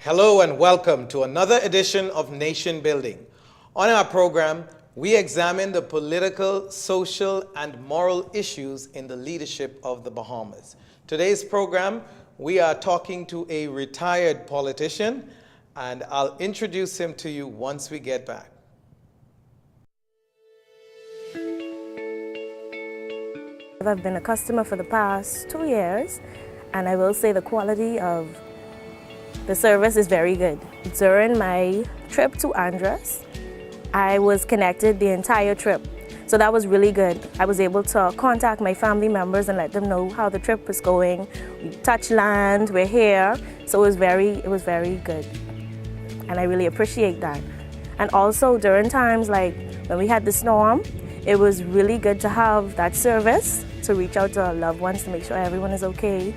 Hello and welcome to another edition of Nation Building. On our program, we examine the political, social, and moral issues in the leadership of the Bahamas. Today's program, we are talking to a retired politician, and I'll introduce him to you once we get back. I've been a customer for the past 2 years, and I will say the quality of the service is very good. During my trip to Andros, I was connected the entire trip. So that was really good. I was able to contact my family members and let them know how the trip was going. We touched land, we're here. So it was very good. And I really appreciate that. And also during times like when we had the storm, it was really good to have that service to reach out to our loved ones to make sure everyone is okay.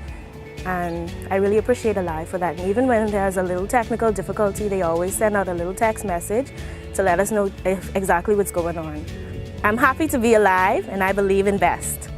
And I really appreciate Alive for that. And even when there's a little technical difficulty, they always send out a little text message to let us know exactly what's going on. I'm happy to be alive, and I believe in best.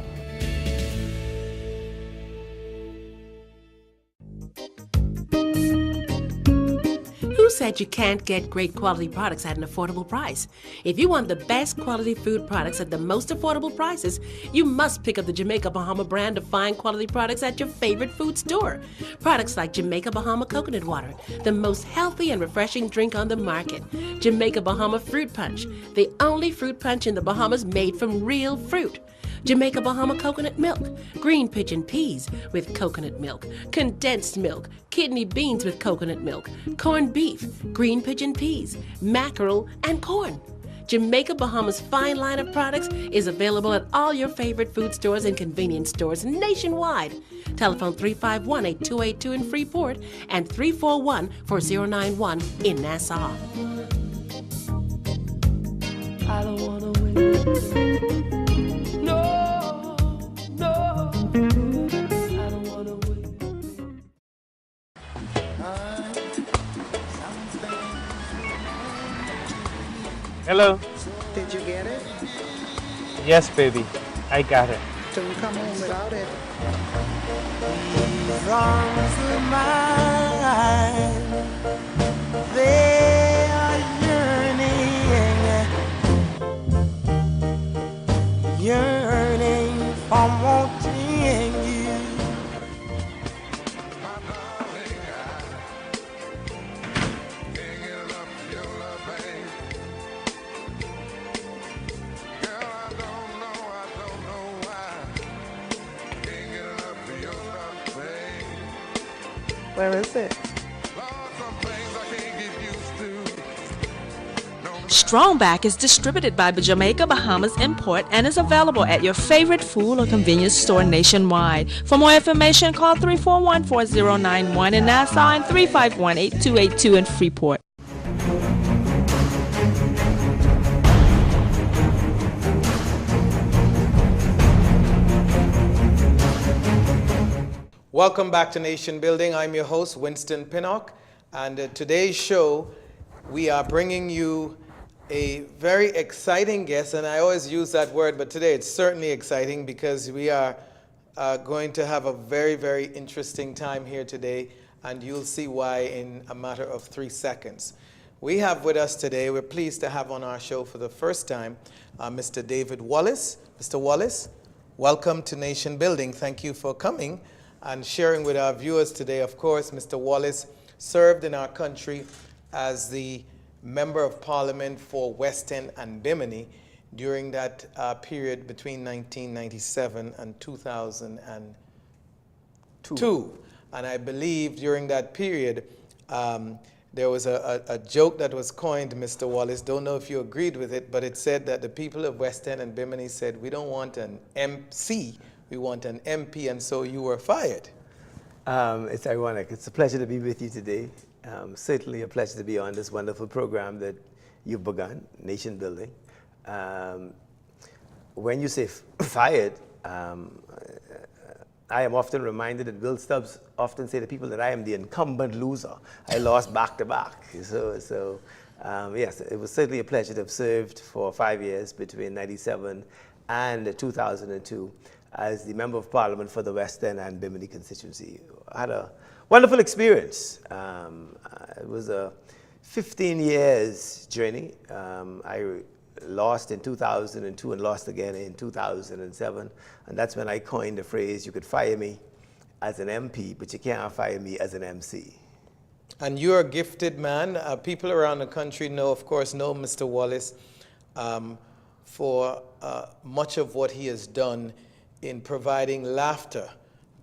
Who said you can't get great quality products at an affordable price? If you want the best quality food products at the most affordable prices, you must pick up the Jamaica Bahama brand of fine quality products at your favorite food store. Products like Jamaica Bahama Coconut Water, the most healthy and refreshing drink on the market. Jamaica Bahama Fruit Punch, the only fruit punch in the Bahamas made from real fruit. Jamaica Bahama coconut milk, green pigeon peas with coconut milk, condensed milk, kidney beans with coconut milk, corned beef, green pigeon peas, mackerel, and corn. Jamaica Bahama's fine line of products is available at all your favorite food stores and convenience stores nationwide. Telephone 351-8282 in Freeport and 341-4091 in Nassau. I don't wanna win. No, I don't wanna win. Hello. Did you get it? Yes, baby. I got it. Don't come home without it. These arms of mine, they are yearning for wanting you. Where is it? Strongback is distributed by Jamaica Bahamas Import and is available at your favorite food or convenience store nationwide. For more information, call 341-4091 in Nassau and 351-8282 in Freeport. Welcome back to Nation Building. I'm your host, Winston Pinnock, and today's show, we are bringing you a very exciting guest, and I always use that word, but today it's certainly exciting because we are going to have a very, very interesting time here today, and you'll see why in a matter of 3 seconds. We have with us today, we're pleased to have on our show for the first time, Mr. David Wallace. Mr. Wallace, welcome to Nation Building. Thank you for coming and sharing with our viewers today. Of course, Mr. Wallace served in our country as the Member of Parliament for West End and Bimini during that period between 1997 and 2002. And I believe during that period, there was a joke that was coined, Mr. Wallace, don't know if you agreed with it, but it said that the people of West End and Bimini said, we don't want an MC, we want an MP, and so you were fired. It's ironic. It's a pleasure to be with you today. Certainly a pleasure to be on this wonderful program that you've begun, Nation Building. When you say fired, I am often reminded that Will Stubbs often say to people that I am the incumbent loser. I lost back to back. So yes, it was certainly a pleasure to have served for 5 years between 97 and 2002 as the Member of Parliament for the West End and Bimini constituency. I had a Wonderful experience. It was a 15 years journey. I lost in 2002 and lost again in 2007. And that's when I coined the phrase, you could fire me as an MP, but you can't fire me as an MC. And you're a gifted man. People around the country know, of course, know Mr. Wallace for much of what he has done in providing laughter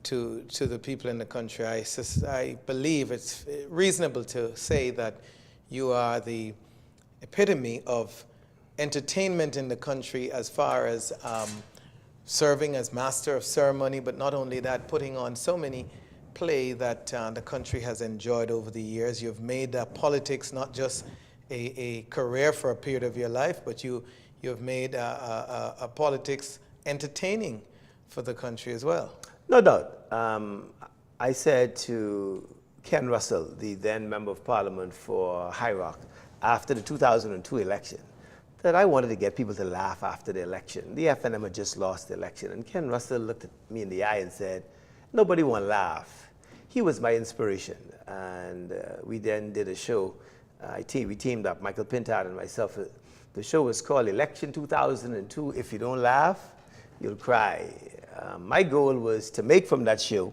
to the people in the country. I believe it's reasonable to say that you are the epitome of entertainment in the country as far as serving as master of ceremony, but not only that, putting on so many play that the country has enjoyed over the years. You've made politics not just a career for a period of your life, but you've made politics entertaining for the country as well. No doubt. I said to Ken Russell, the then Member of Parliament for High Rock, after the 2002 election, that I wanted to get people to laugh after the election. The FNM had just lost the election, and Ken Russell looked at me in the eye and said, nobody want to laugh. He was my inspiration, and we then did a show. We teamed up, Michael Pintard and myself. The show was called Election 2002. If you don't laugh, you'll cry. My goal was to make from that show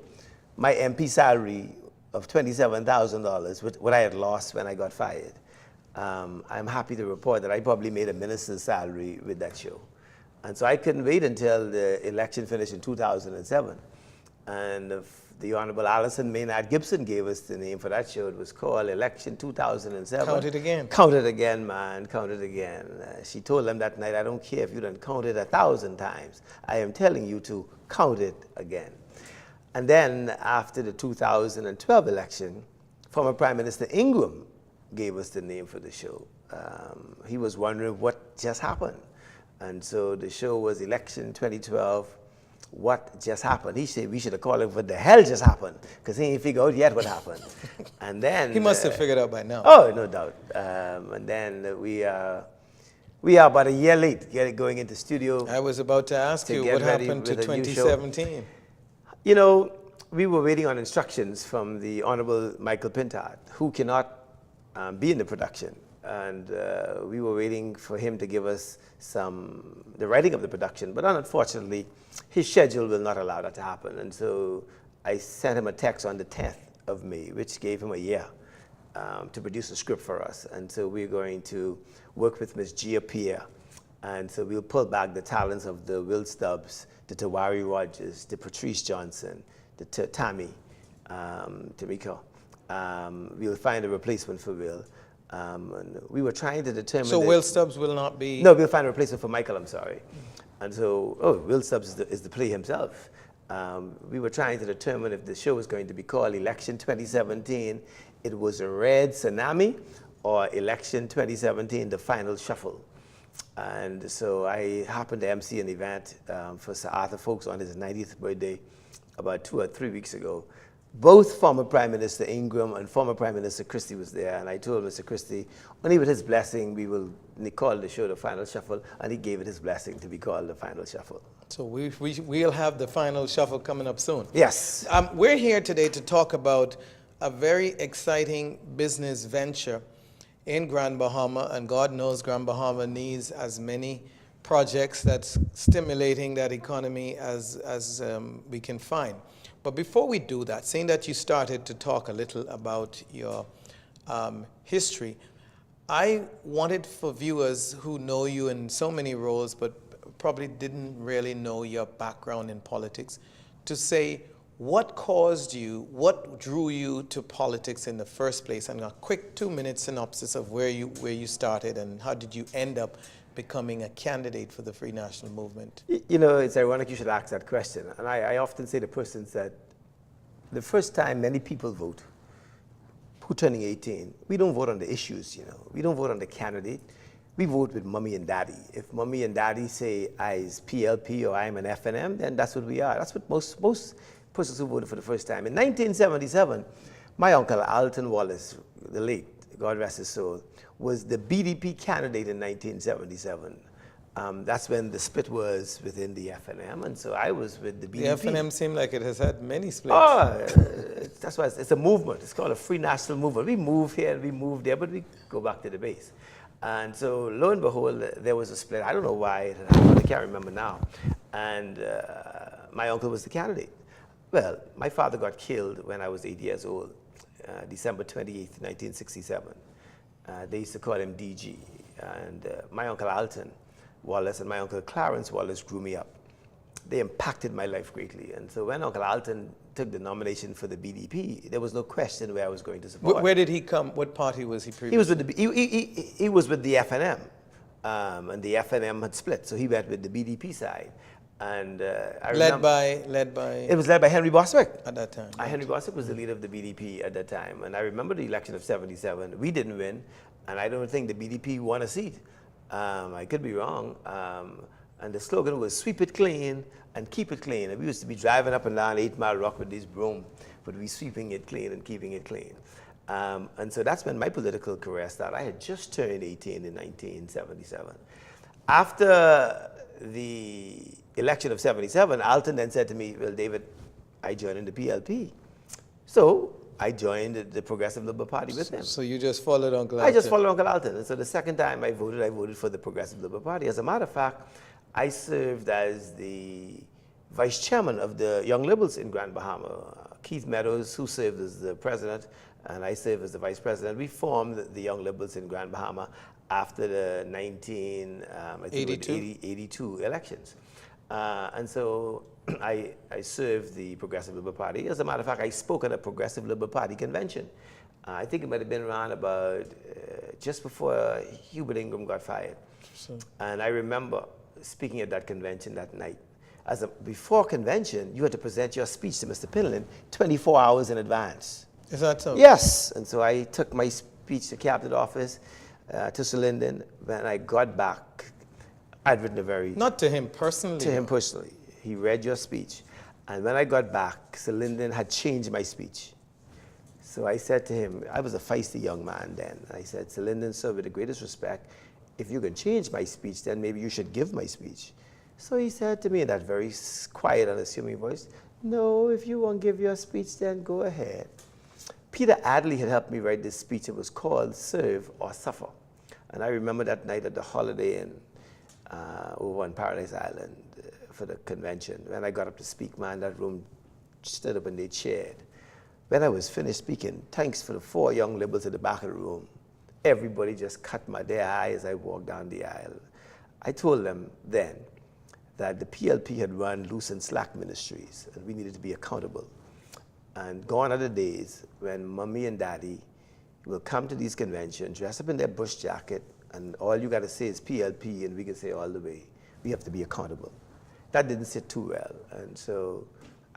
my MP salary of $27,000, what I had lost when I got fired. I'm happy to report that I probably made a minister's salary with that show. And so I couldn't wait until the election finished in 2007. And the Honorable Alison Maynard Gibson gave us the name for that show. It was called Election 2007. Count it again. Count it again, man. Count it again. She told them that night, I don't care if you done count it 1,000 times. I am telling you to count it again. And then after the 2012 election, former Prime Minister Ingram gave us the name for the show. He was wondering what just happened. And so the show was Election 2012, What Just Happened. He said we should have called it What the Hell Just Happened, because he ain't figured out yet what happened. And then... He must have figured out by now. Oh, no doubt. And then we are about a year late going into studio. I was about to ask you what happened to 2017. You know, we were waiting on instructions from the Honorable Michael Pintard, who cannot be in the production. And we were waiting for him to give us the writing of the production. But unfortunately, his schedule will not allow that to happen. And so I sent him a text on the 10th of May, which gave him a year to produce a script for us. And so we're going to work with Ms. Gia Pierre. And so we'll pull back the talents of the Will Stubbs, the Tawari Rogers, the Patrice Johnson, the Tammy, Tamika. We'll find a replacement for Will. And we were trying to determine... So Will Stubbs will not be... No, we'll find a replacement for Michael, I'm sorry. And so, Will Stubbs is the play himself. We were trying to determine if the show was going to be called Election 2017, It Was a Red Tsunami, or Election 2017, The Final Shuffle. And so I happened to MC an event for Sir Arthur Folks on his 90th birthday about 2 or 3 weeks ago. Both former Prime Minister Ingram and former Prime Minister Christie was there, and I told Mr. Christie, only with his blessing we will call the show The Final Shuffle, and he gave it his blessing to be called The Final Shuffle. So we'll have The Final Shuffle coming up soon. Yes. We're here today to talk about a very exciting business venture in Grand Bahama, and God knows Grand Bahama needs as many projects that's stimulating that economy as we can find. But before we do that, seeing that you started to talk a little about your history, I wanted for viewers who know you in so many roles but probably didn't really know your background in politics to say what caused you, what drew you to politics in the first place, and a quick 2-minute synopsis of where you started and how did you end up becoming a candidate for the Free National Movement? You know, it's ironic you should ask that question. And I often say to persons that the first time many people vote, who turning 18, we don't vote on the issues, you know. We don't vote on the candidate. We vote with mommy and daddy. If mommy and daddy say I is PLP or I'm an FNM, then that's what we are. That's what most persons who voted for the first time. In 1977, my uncle Alton Wallace, the late, God rest his soul, was the BDP candidate in 1977. That's when the split was within the FNM, and so I was with the BDP. The FNM seemed like it has had many splits. Oh, that's why it's a movement. It's called a free national movement. We move here and we move there, but we go back to the base. And so, lo and behold, there was a split. I don't know why it happened. I can't remember now. And my uncle was the candidate. Well, my father got killed when I was 8 years old, December 28th, 1967. They used to call him DG. And my uncle Alton Wallace and my uncle Clarence Wallace grew me up. They impacted my life greatly. And so when Uncle Alton took the nomination for the BDP, there was no question where I was going to support. Where did he come? What party was he previously? He was with the, he was with the FNM, and the FNM had split, so he went with the BDP side. And I led remember, by. It was led by Henry Bostwick. At that time. Henry Bostwick was the leader of the BDP at that time. And I remember the election of '77. We didn't win, and I don't think the BDP won a seat. I could be wrong. And the slogan was "Sweep it clean and keep it clean." And we used to be driving up and down 8 Mile Rock with this broom, but we sweeping it clean and keeping it clean. And so that's when my political career started. I had just turned 18 in 1977. After the election of '77, Alton then said to me, "Well, David, I joined in the PLP." So I joined the Progressive Liberal Party with him. So you just followed Uncle Alton? I just followed Uncle Alton. And so the second time I voted for the Progressive Liberal Party. As a matter of fact, I served as the vice chairman of the Young Liberals in Grand Bahama. Keith Meadows, who served as the president, and I served as the vice president. We formed the Young Liberals in Grand Bahama after the 1982 elections. And so I served the Progressive Liberal Party. As a matter of fact, I spoke at a Progressive Liberal Party convention. I think it might have been around about just before Hubert Ingram got fired. So. And I remember speaking at that convention that night. Before convention, you had to present your speech to Mr. Pinland 24 hours in advance. Is that so? Yes. And so I took my speech to Captain Office, to Sir Lyndon. When I got back, I'd written a very... Not to him personally. To him personally. He read your speech. And when I got back, Sir Lyndon had changed my speech. So I said to him, I was a feisty young man then. I said, "Sir Lyndon, sir, with the greatest respect, if you can change my speech, then maybe you should give my speech." So he said to me in that very quiet, unassuming voice, "No, if you won't give your speech, then go ahead." Peter Adley had helped me write this speech. It was called "Serve or Suffer." And I remember that night at the Holiday Inn over on Paradise Island for the convention. When I got up to speak, man, that room stood up and they cheered. When I was finished speaking, thanks for the 4 young liberals at the back of the room, everybody just cut their eye as I walked down the aisle. I told them then that the PLP had run loose and slack ministries, and we needed to be accountable. And gone are the days when mommy and daddy will come to these conventions, dress up in their bush jacket, and all you got to say is PLP, and we can say all the way. We have to be accountable. That didn't sit too well, and so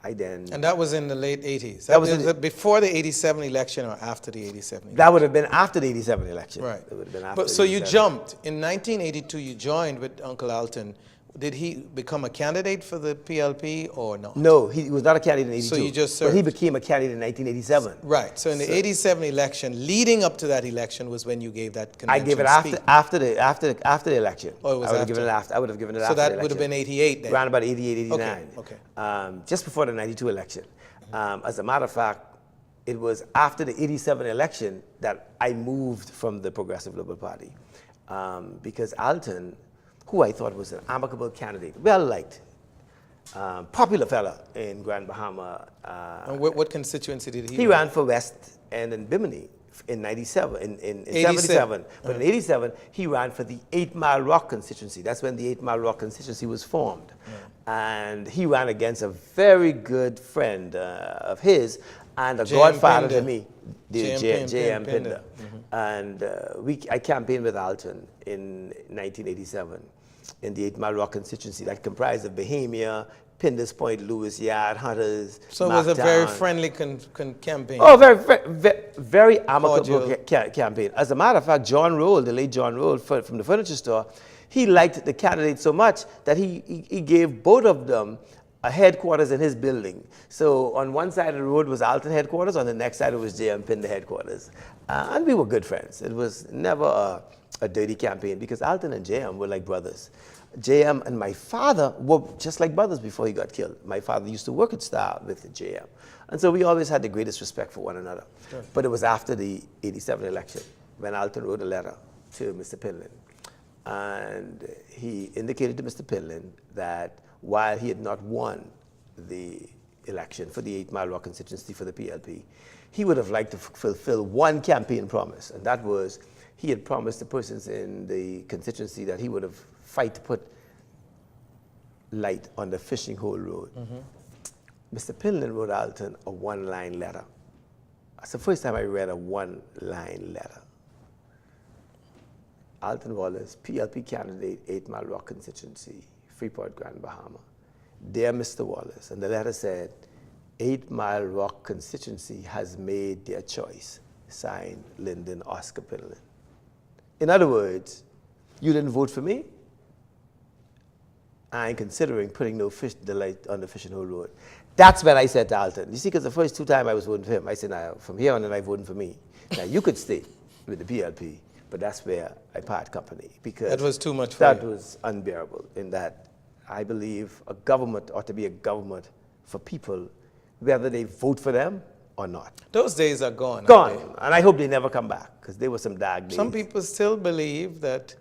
I then... And that was in the late 80s? That was before the 87 election or after the 87 election? That would have been after the 87 election. Right. It would have been after but so you 87. jumped. In 1982, you joined with Uncle Alton. Did he become a candidate for the PLP or not? No, he was not a candidate in 82. So you just served. But he became a candidate in 1987. Right. So in the 87 election, leading up to that election was when you gave that convention I gave it speech. after the election. Oh, it was I would after. have given it after. I would have given it so after the that election. would have been 88 then. Around about 88, 89. Okay. Just before the 92 election. As a matter of fact, it was after the 87 election that I moved from the Progressive Liberal Party. Because Alton, who I thought was an amicable candidate, well-liked, popular fella in Grand Bahama. And what constituency did he He run? ran for West End and Bimini in 97, in 77. But in 87, he ran for the 8 Mile Rock constituency. That's when the 8 Mile Rock constituency was formed. And he ran against a very good friend of his and a godfather to me, J.M. Pinder. And I campaigned with Alton in 1987 in the 8 Mile Rock constituency that comprised of Bahamia, Pinder's Point, Lewis Yard, Hunters. So it was a very friendly campaign. Oh, very amicable campaign. As a matter of fact, John Roll, the late John Roll from the furniture store, he liked the candidate so much that he gave both of them a headquarters in his building. So on one side of the road was Alton headquarters, on the next side it was J.M. Pinder headquarters. And we were good friends. It was never a dirty campaign because Alton and J.M. were like brothers. JM and my father were just like brothers before he got killed. My father used to work at Star with the JM. And so we always had the greatest respect for one another. Sure. But it was after the 87 election when Alton wrote a letter to Mr. Pinlin. And he indicated to Mr. Pinlin that while he had not won the election for the 8 Mile Rock constituency for the PLP, he would have liked to fulfill one campaign promise, and that was he had promised the persons in the constituency that he would have fight to put light on the Fishing Hole Road. Mr. Pinlin wrote Alton a one-line letter. That's the first time I read a one-line letter. Alton Wallace, PLP candidate, 8 Mile Rock constituency, Freeport, Grand Bahama. Dear Mr. Wallace, and the letter said, 8 Mile Rock constituency has made their choice. Signed, Lyndon Oscar Pinlin. In other words, you didn't vote for me? I ain't considering putting no the light on the Fishing Hole Road. That's when I said to Alton, you see, because the first 2 times I was voting for him, I said, now, from here on, I'm voting for me. Now, you could stay with the PLP, but that's where I part company, because that was too much for that you. was unbearable, in that I believe a government ought to be a government for people, whether they vote for them or not. Those days are gone. Gone, and I hope they never come back, because they were some dark days. Some people still believe that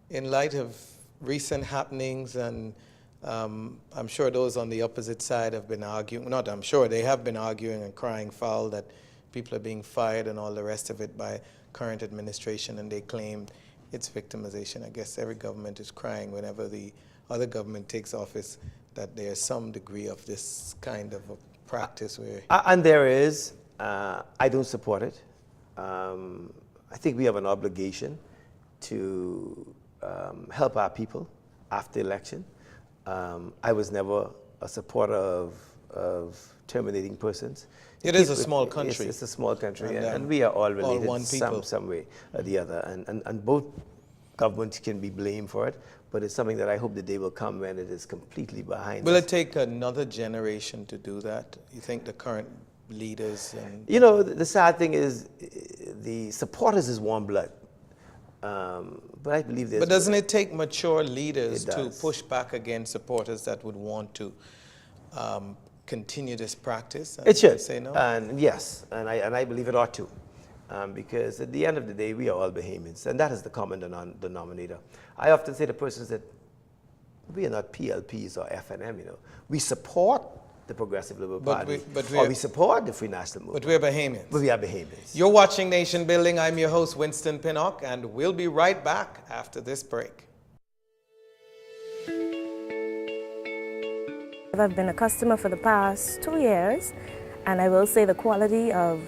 in light of recent happenings, and I'm sure those on the opposite side have been arguing, not I'm sure, they have been arguing and crying foul that people are being fired and all the rest of it by current administration, and they claim it's victimization. I guess every government is crying whenever the other government takes office that there's some degree of this kind of a practice where... And there is. I don't support it. I think we have an obligation to help our people after election. I was never a supporter of terminating persons. It is a small country. It's a small country, and we are all related one people. some way or the other. And both governments can be blamed for it, but it's something that I hope the day will come when it is completely behind us. Will it take another generation to do that? You think the current leaders and... You know, the sad thing is the supporters is warm blood. But I believe there's... But doesn't it take mature leaders to does. push back against supporters that would want to continue this practice? It should. Say no? And yes, and I believe it ought to. Because at the end of the day, we are all Bahamians, and that is the common denominator. I often say to persons that we are not PLPs or FNM, you know. We support the Progressive Liberal Party, or we support the Free National Movement. But we're Bahamians. But we are Bahamians. You're watching Nation Building. I'm your host, Winston Pinnock, and we'll be right back after this break. I've been a customer for the past 2 years, and I will say the quality of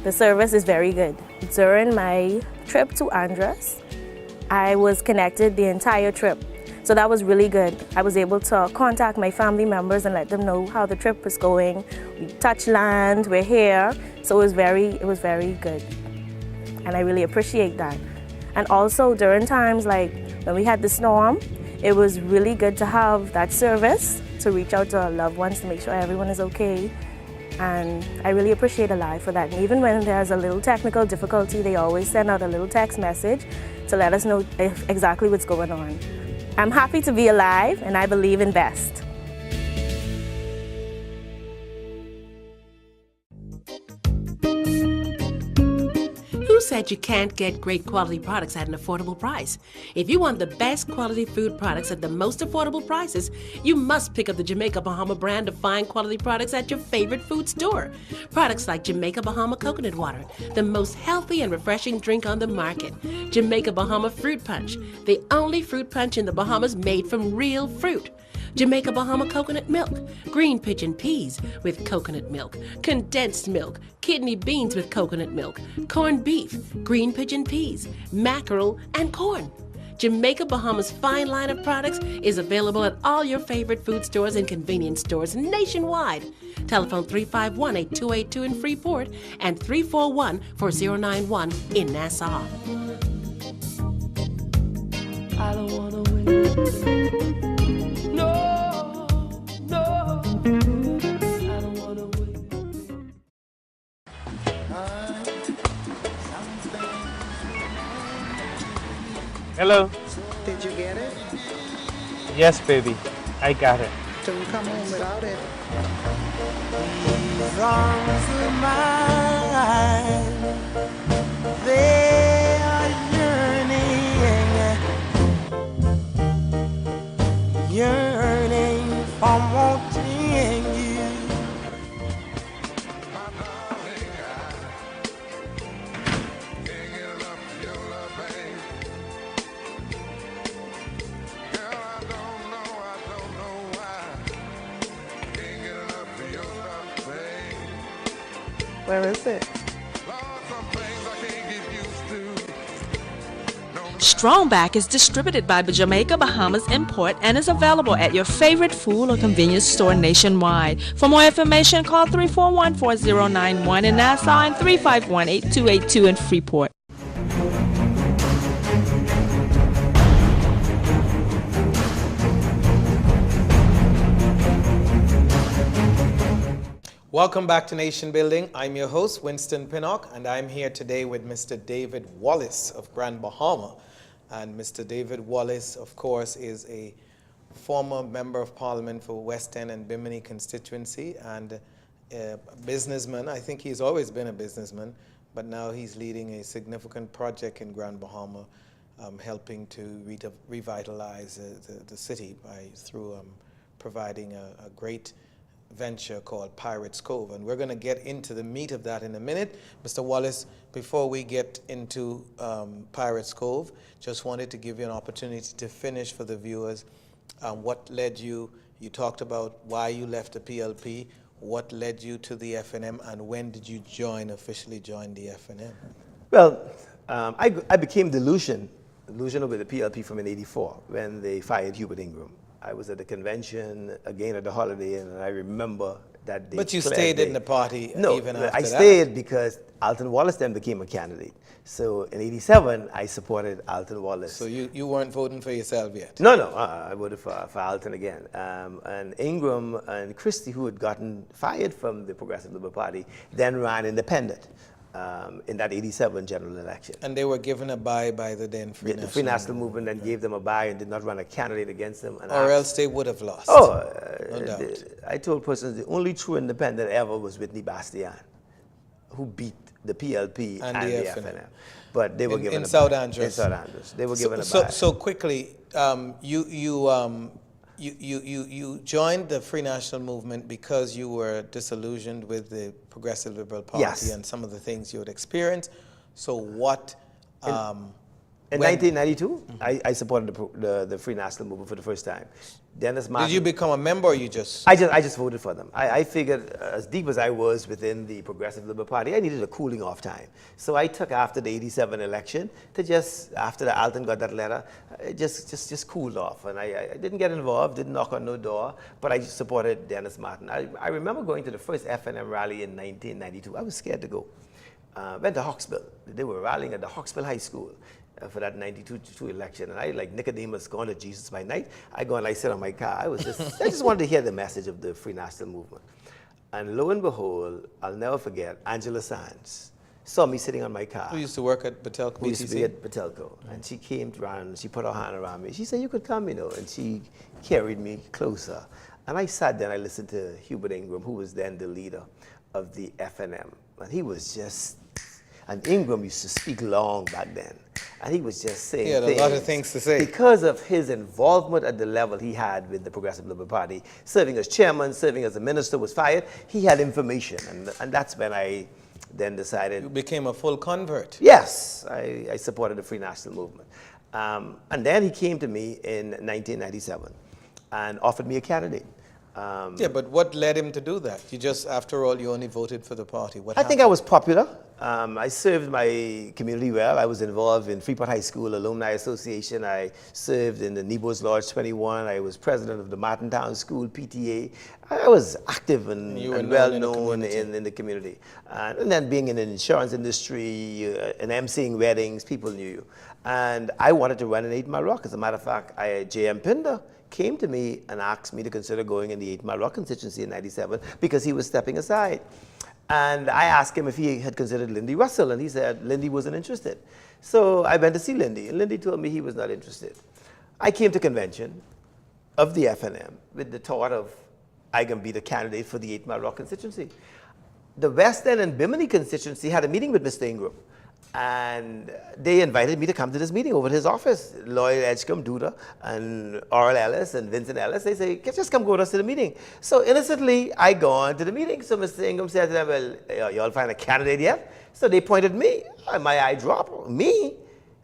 the service is very good. During my trip to Andros, I was connected the entire trip. So that was really good. I was able to contact my family members and let them know how the trip was going. We touched land, we're here. So it was very good. And I really appreciate that. And also during times like when we had the storm, it was really good to have that service to reach out to our loved ones to make sure everyone is okay. And I really appreciate Alive for that. And even when there's a little technical difficulty, they always send out a little text message to let us know exactly what's going on. I'm happy to be alive, and I believe in best. Who said you can't get great quality products at an affordable price? If you want the best quality food products at the most affordable prices, you must pick up the Jamaica Bahama brand of fine quality products at your favorite food store. Products like Jamaica Bahama Coconut Water, the most healthy and refreshing drink on the market. Jamaica Bahama Fruit Punch, the only fruit punch in the Bahamas made from real fruit. Jamaica Bahama Coconut Milk, green pigeon peas with coconut milk, condensed milk, kidney beans with coconut milk, corned beef, green pigeon peas, mackerel, and corn. Jamaica Bahama's fine line of products is available at all your favorite food stores and convenience stores nationwide. Telephone 351-8282 in Freeport and 341-4091 in Nassau. I don't wanna win. No, I don't wanna win. Hello. Did you get it? Yes, baby. I got it. Till you come home without it. These arms of mine, they are yearning for wanting you. Where is it? Strongback is distributed by Jamaica Bahamas Import and is available at your favorite food or convenience store nationwide. For more information, call 341-4091 in Nassau and 351-8282 in Freeport. Welcome back to Nation Building. I'm your host, Winston Pinnock, and I'm here today with Mr. David Wallace of Grand Bahama. And Mr. David Wallace, of course, is a former member of parliament for West End and Bimini constituency and a businessman. I think he's always been a businessman, but now he's leading a significant project in Grand Bahama, helping to revitalize the city through providing a great venture called Pirates Cove, and we're going to get into the meat of that in a minute. Mr. Wallace, before we get into Pirates Cove, just wanted to give you an opportunity to finish for the viewers what led you talked about why you left the PLP, what led you to the FNM, and when did you officially join the FNM? Well, I became delusional with the PLP from in '84 when they fired Hubert Ingram. I was at the convention again at the Holiday Inn, and I remember that day. But you stayed in the party even after that? I stayed because Alton Wallace then became a candidate. So in '87, I supported Alton Wallace. So you weren't voting for yourself yet? No, I voted for Alton again. And Ingram and Christie, who had gotten fired from the Progressive Liberal Party, then ran independent in that '87 general election. And they were given a bye by the then Free National The Free National Movement then gave them a bye and did not run a candidate against them. Or else they would have lost. Oh, no doubt. I told persons the only true independent ever was Whitney Bastian, who beat the PLP and the FNM. But they were given in a South bye. Andrews. In South Andrews. They were given a bye. So quickly, you joined the Free National Movement because you were disillusioned with the Progressive Liberal Party Yes. and some of the things you had experienced. So what... in 1992, I supported the Free National Movement for the first time. Dennis Martin. Did you become a member or you just... I just voted for them. I figured as deep as I was within the Progressive Liberal Party, I needed a cooling off time. So I took after the '87 election to just, after the Alton got that letter, just cooled off. And I didn't get involved, didn't knock on no door, but I just supported Dennis Martin. I remember going to the first FNM rally in 1992. I was scared to go. Went to Hawksbill. They were rallying at the Hawksbill High School for that '92 election, and I, like Nicodemus going to Jesus by night, I go and I sit on my car. I just wanted to hear the message of the Free National Movement. And lo and behold, I'll never forget, Angela Sands saw me sitting on my car. Who used to work at Batelco? We used to be at Batelco, and she came around, she put her hand around me. She said, you could come, and she carried me closer. And I sat there and I listened to Hubert Ingram, who was then the leader of the FNM. And he was just, and Ingram used to speak long back then. And he was just saying He had a lot of things to say. Because of his involvement at the level he had with the Progressive Liberal Party, serving as chairman, serving as a minister, was fired, he had information. And that's when I then decided... You became a full convert. Yes, I supported the Free National Movement. And then he came to me in 1997 and offered me a candidate. Yeah, but what led him to do that? You just, after all, you only voted for the party. What I think I was popular. I served my community well. I was involved in Freeport High School Alumni Association. I served in the Nebo's Lodge 21. I was president of the Martintown School PTA. I was active and well known in the community. And then being in the insurance industry and emceeing weddings, people knew you. And I wanted to run in 8 Mile Rock. As a matter of fact, J.M. Pinder came to me and asked me to consider going in the 8 Mile Rock constituency in '97 because he was stepping aside. And I asked him if he had considered Lindy Russell, and he said Lindy wasn't interested. So I went to see Lindy, and Lindy told me he was not interested. I came to convention, of the FNM with the thought of I can be the candidate for the 8 Mile Rock constituency. The West End and Bimini constituency had a meeting with Mr. Ingram, and they invited me to come to this meeting over at his office. Lloyd Edgecombe, Duda, and Oral Ellis, and Vincent Ellis, they say, just come go with us to the meeting. So innocently, I go on to the meeting. So Mr. Ingram said to them, well, y'all find a candidate yet? So they pointed me. My eye dropped. Me?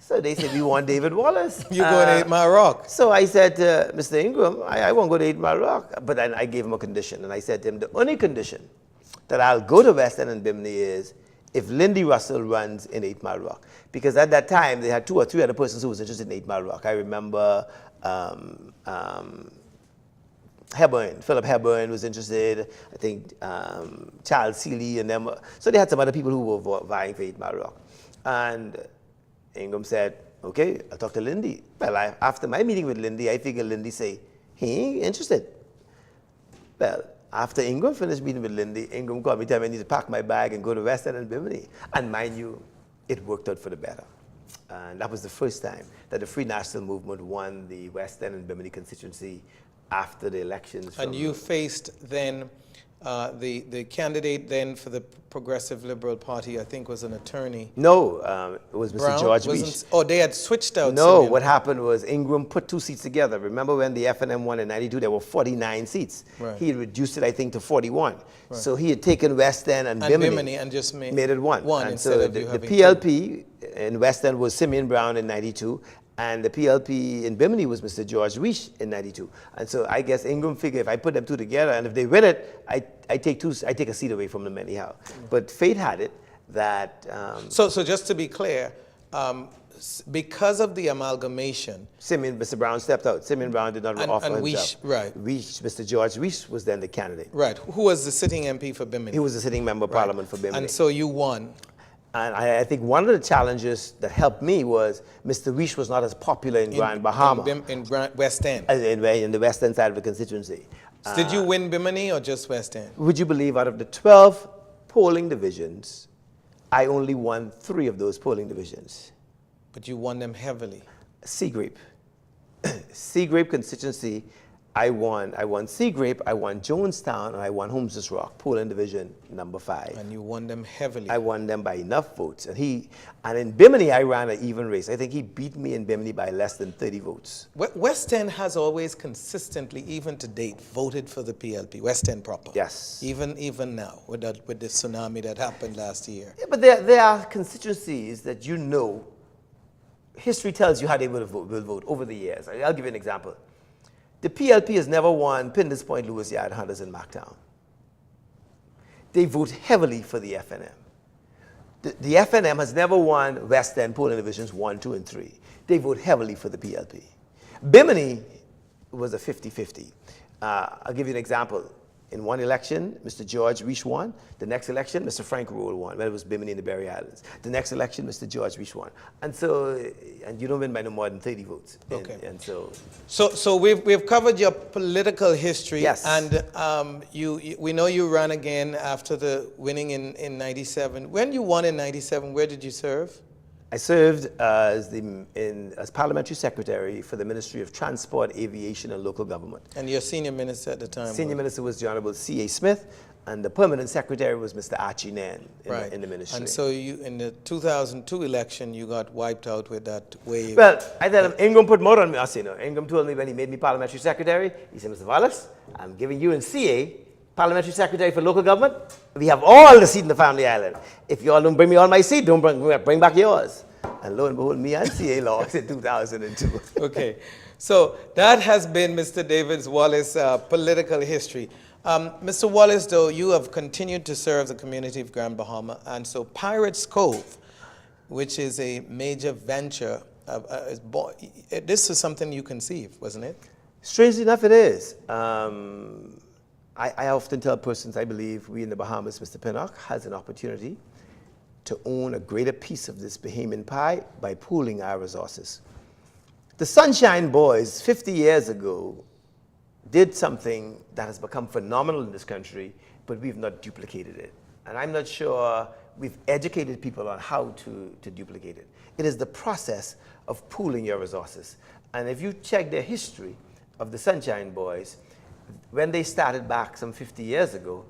So they said, we want David Wallace. You go to 8 Mile Rock. So I said to Mr. Ingram, I won't go to 8 Mile Rock. But then I gave him a condition. And I said to him, the only condition that I'll go to West End and Bimini is if Lindy Russell runs in 8 Mile Rock. Because at that time, they had 2 or 3 other persons who was interested in 8 Mile Rock. I remember Philip Hepburn was interested. I think Charles Seeley and them. So they had some other people who were vying for 8 Mile Rock. And Ingram said, okay, I'll talk to Lindy. Well, after my meeting with Lindy, I figured Lindy say, he ain't interested. Well, after Ingram finished meeting with Lindy, Ingram called me, tell me I need to pack my bag and go to West End and Bimini. And mind you, it worked out for the better. And that was the first time that the Free National Movement won the West End and Bimini constituency after the elections. And you faced then the candidate then for the Progressive Liberal Party, I think, was an attorney. No, it was Mr. Brown? George Weish. Oh, they had switched out. No, Simeon. what happened was Ingram put 2 seats together. Remember when the FNM won in 92, there were 49 seats. Right. He had reduced it, I think, to 41. Right. So he had taken West End and Bimini and just made it one. And and instead so of you the having PLP in West End was Simeon Brown in 92. And the PLP in Bimini was Mr. George Weish in 92. And so I guess Ingram figured if I put them 2 together, and if they win it, I take a seat away from them anyhow. But fate had it that... So just to be clear, because of the amalgamation... Mr. Brown stepped out. Simeon Brown did not offer himself. Weish, right. Weish, Mr. George Weish was then the candidate. Right. Who was the sitting MP for Bimini? He was the sitting member of Parliament for Bimini. And so you won. And I think one of the challenges that helped me was Mr. Weish was not as popular in Grand Bahama. In West End. In the West End side of the constituency. So did you win Bimini or just West End? Would you believe out of the 12 polling divisions, I only won 3 of those polling divisions. But you won them heavily. Seagrape. Seagrape constituency, I won Seagrape, I won Jonestown, and I won Holmes's Rock, polling division number 5. And you won them heavily. I won them by enough votes. And in Bimini, I ran an even race. I think he beat me in Bimini by less than 30 votes. West End has always consistently, even to date, voted for the PLP, West End proper. Yes. Even now, with the tsunami that happened last year. Yeah, but there are constituencies that history tells you how they will vote over the years. I'll give you an example. The PLP has never won Pinders Point, Lewis Yard, Hunters, and Marktown. They vote heavily for the FNM. The FNM has never won West End polling divisions 1, 2, and 3. They vote heavily for the PLP. Bimini was a 50-50. I'll give you an example. In one election, Mr. George Weish won. The next election, Mr. Frank Roll won. Well, it was Bimini in the Berry Islands. The next election, Mr. George Weish won. And you don't win by no more than 30 votes. Okay. So we've covered your political history. Yes. And we know you ran again after the winning in 97. When you won in 97, where did you serve? I served as parliamentary secretary for the Ministry of Transport, Aviation, and Local Government. And your senior minister at the time? Senior minister was the Honorable C.A. Smith, and the permanent secretary was Mr. Archie Nairn in the ministry. And so in the 2002 election, you got wiped out with that wave. Well, I tell him, Ingram put more on me. Ingram told me when he made me parliamentary secretary, he said, Mr. Wallace, I'm giving you and C.A. parliamentary secretary for local government. We have all the seat in the family island. If you all don't bring me all my seat, don't bring back yours. And lo and behold, me and C.A. lost in 2002. Okay. So that has been Mr. David Wallace' political history. Mr. Wallace, though, you have continued to serve the community of Grand Bahama. And so Pirates Cove, which is a major venture, this is something you conceived, wasn't it? Strangely enough, it is. I often tell persons, I believe we in the Bahamas, Mr. Pinnock, has an opportunity to own a greater piece of this Bahamian pie by pooling our resources. The Sunshine Boys, 50 years ago, did something that has become phenomenal in this country, but we've not duplicated it. And I'm not sure we've educated people on how to duplicate it. It is the process of pooling your resources. And if you check their history, of the Sunshine Boys, when they started back some 50 years ago,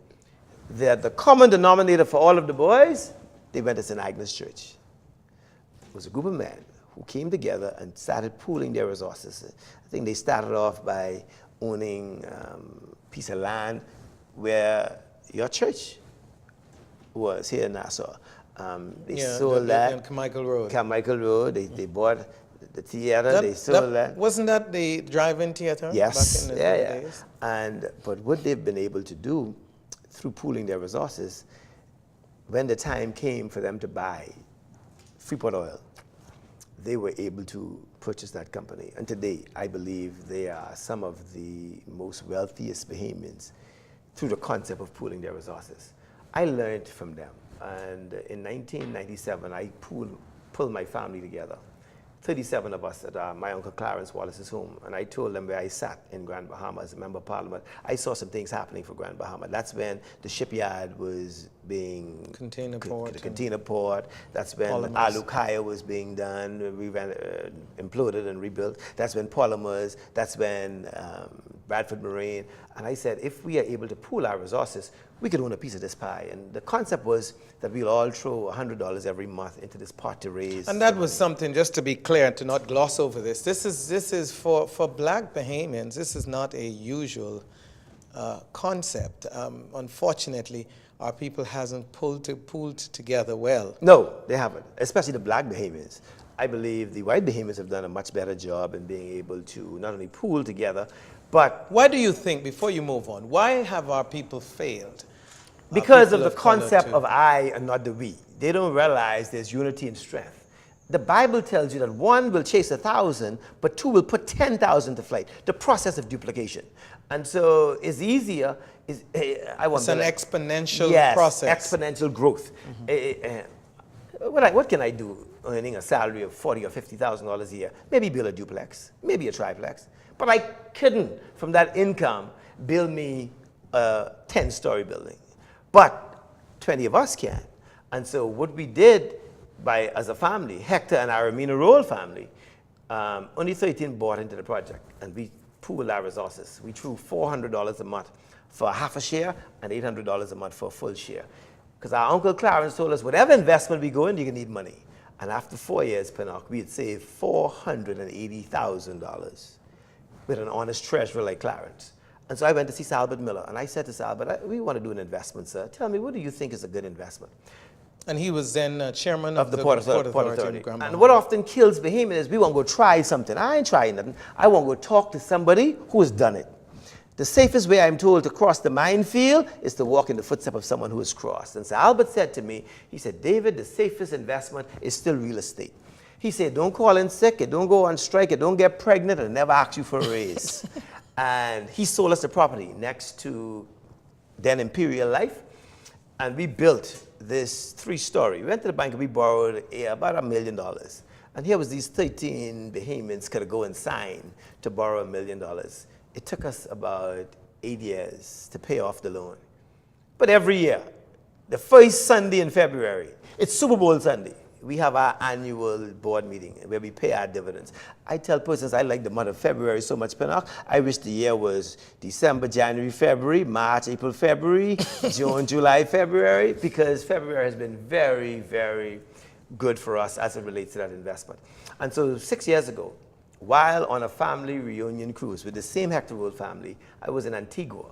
the common denominator for all of the boys, they went to St. Agnes Church. It was a group of men who came together and started pooling their resources. I think they started off by owning a piece of land where your church was here in Nassau. They sold that. On Carmichael Road. Carmichael Road. They bought the theater. They sold that. Wasn't that the drive-in theater? Yes. Back in the days? But what they've been able to do through pooling their resources, when the time came for them to buy Freeport Oil, they were able to purchase that company. And today, I believe they are some of the most wealthiest Bahamians through the concept of pooling their resources. I learned from them. And in 1997, I pulled my family together. 37 of us at my Uncle Clarence Wallace's home, and I told them where I sat in Grand Bahama as a member of parliament. I saw some things happening for Grand Bahama. That's when the shipyard was being... Container port. The container port. That's when Alukaya was being done, imploded and rebuilt. That's when polymers. That's when Bradford Marine. And I said, if we are able to pool our resources, we could own a piece of this pie. And the concept was that we'll all throw $100 every month into this pot to raise. And that was something, just to be clear and to not gloss over this, this is for black Bahamians, this is not a usual concept. Unfortunately, our people hasn't pooled together well. No, they haven't, especially the black Bahamians. I believe the white Bahamians have done a much better job in being able to not only pool together, but... Why do you think, before you move on, why have our people failed? Because of the concept of I and not the we. They don't realize there's unity and strength. The Bible tells you that one will chase 1,000, but two will put 10,000 to flight. The process of duplication. And so it's easier. It's an exponential process. Yes, exponential growth. What can I do earning a salary of $40,000 or $50,000 a year? Maybe build a duplex, maybe a triplex. But I couldn't, from that income, build me a 10-story building. But 20 of us can. And so what we did as a family, Hector and our Amina Roll family, only 13 bought into the project. And we pooled our resources. We threw $400 a month for a half a share and $800 a month for a full share. Because our Uncle Clarence told us, whatever investment we go in, you're going to need money. And after 4 years, Pinnock, we had saved $480,000 with an honest treasurer like Clarence. And so I went to see Sir Albert Miller, and I said to Sir Albert, we want to do an investment, sir. Tell me, what do you think is a good investment? And he was then chairman of the Port Authority. And what often kills Bahamians is we want to go try something. I ain't trying nothing. I want to go talk to somebody who has done it. The safest way, I'm told, to cross the minefield is to walk in the footsteps of someone who has crossed. And Sir Albert said to me, he said, David, the safest investment is still real estate. He said, don't call in sick, don't go on strike, don't get pregnant, and never ask you for a raise. And he sold us the property next to then Imperial Life, and we built this 3-story. We went to the bank and we borrowed about $1 million. And here was these 13 Bahamians could go and sign to borrow $1 million. It took us about 8 years to pay off the loan. But every year, the first Sunday in February, it's Super Bowl Sunday, we have our annual board meeting where we pay our dividends. I tell persons I like the month of February so much, Pinnock. I wish the year was December, January, February, March, April, February, June, July, February, because February has been very, very good for us as it relates to that investment. And so 6 years ago, while on a family reunion cruise with the same Hector Road family, I was in Antigua.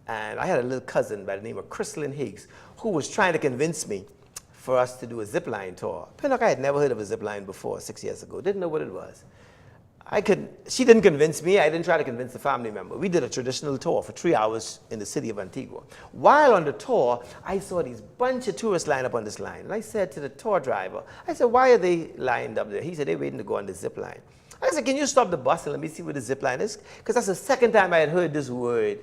And I had a little cousin by the name of Crystalyn Higgs who was trying to convince me for us to do a zip line tour. Pinnock, I had never heard of a zip line before 6 years ago. Didn't know what it was. She didn't convince me. I didn't try to convince the family member. We did a traditional tour for 3 hours in the city of Antigua. While on the tour, I saw these bunch of tourists lined up on this line. And I said to the tour driver, I said, why are they lined up there? He said, they're waiting to go on the zip line. I said, can you stop the bus and let me see where the zip line is? Because that's the second time I had heard this word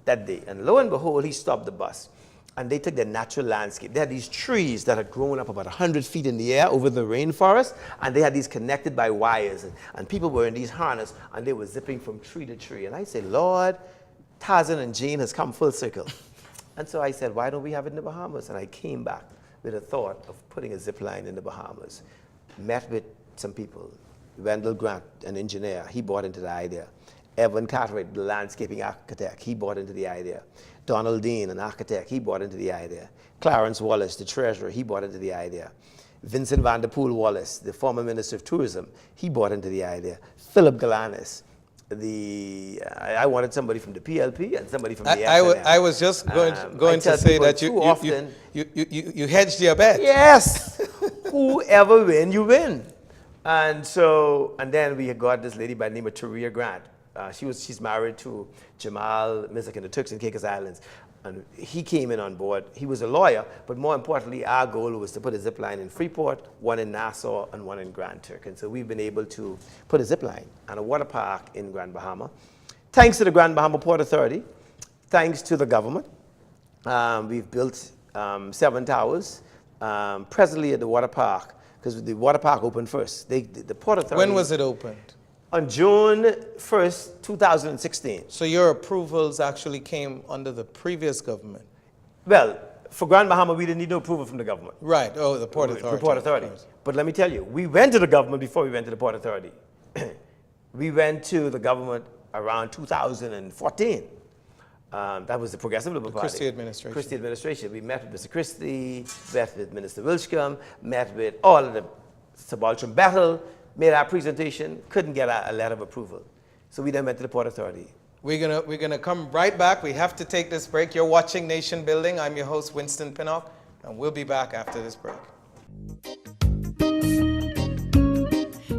that day. And lo and behold, he stopped the bus. And they took their natural landscape. They had these trees that had grown up about 100 feet in the air over the rainforest, and they had these connected by wires. And people were in these harness, and they were zipping from tree to tree. And I said, Lord, Tarzan and Jane has come full circle. And so I said, why don't we have it in the Bahamas? And I came back with a thought of putting a zip line in the Bahamas. Met with some people. Wendell Grant, an engineer, he bought into the idea. Evan Cartwright, the landscaping architect, he bought into the idea. Donald Dean, an architect, he bought into the idea. Clarence Wallace, the treasurer, he bought into the idea. Vincent Vanderpool Wallace, the former Minister of Tourism, he bought into the idea. Philip Galanis, I wanted somebody from the PLP and somebody from the FNL. I was just going to say that you hedged your bet. Yes, whoever win, you win. And then we got this lady by the name of Taria Grant. She's married to Jamal Mizik in the Turks and Caicos Islands. And he came in on board. He was a lawyer, but more importantly, our goal was to put a zip line in Freeport, one in Nassau, and one in Grand Turk. And so we've been able to put a zip line and a water park in Grand Bahama. Thanks to the Grand Bahama Port Authority, thanks to the government, we've built 7 towers. Presently at the water park, because the water park opened first. The Port Authority. When was it opened? On June 1st, 2016. So your approvals actually came under the previous government? Well, for Grand Bahama, we didn't need no approval from the government. Right. Oh, the Port Authority. The Port Authority. But let me tell you, we went to the government before we went to the Port Authority. We went to the government around 2014. That was the Progressive Liberal Party. Christie administration. Christie administration. We met with Mr. Christie, met with Minister Wilschcombe, met with all of the subaltern battle, made our presentation, couldn't get a letter of approval. So we then went to the Port Authority. We're gonna come right back. We have to take this break. You're watching Nation Building. I'm your host, Winston Pinnock, and we'll be back after this break.